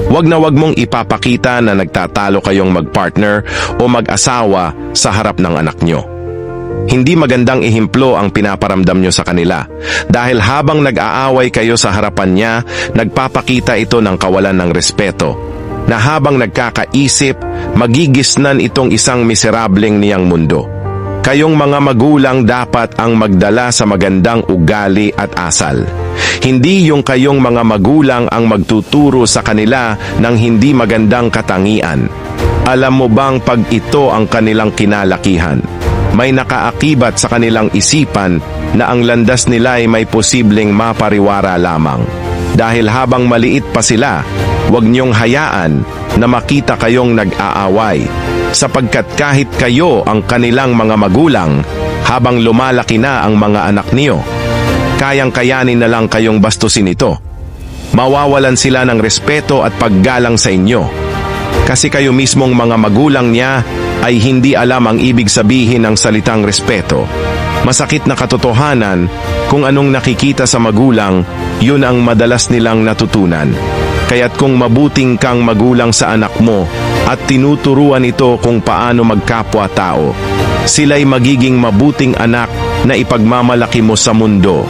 Wag na wag mong ipapakita na nagtatalo kayong mag-partner o mag-asawa sa harap ng anak nyo. Hindi magandang ihimplo ang pinaparamdam nyo sa kanila dahil habang nag-aaway kayo sa harapan niya, nagpapakita ito ng kawalan ng respeto na habang nagkakaisip, magigisnan itong isang miserableng niyang mundo. Kayong mga magulang dapat ang magdala sa magandang ugali at asal. Hindi yung kayong mga magulang ang magtuturo sa kanila ng hindi magandang katangian. Alam mo bang pag ito ang kanilang kinalakihan, may nakaakibat sa kanilang isipan na ang landas nila ay may posibleng mapariwara lamang. Dahil habang maliit pa sila, huwag niyong hayaan na makita kayong nag-aaway. Sapagkat kahit kayo ang kanilang mga magulang, habang lumalaki na ang mga anak niyo, kayang-kayanin na lang kayong bastusin ito. Mawawalan sila ng respeto at paggalang sa inyo. Kasi kayo mismong mga magulang niya ay hindi alam ang ibig sabihin ng salitang respeto. Masakit na katotohanan, kung anong nakikita sa magulang, yun ang madalas nilang natutunan. Kaya't kung mabuting kang magulang sa anak mo at tinuturuan ito kung paano magkapwa-tao, sila'y magiging mabuting anak na ipagmamalaki mo sa mundo.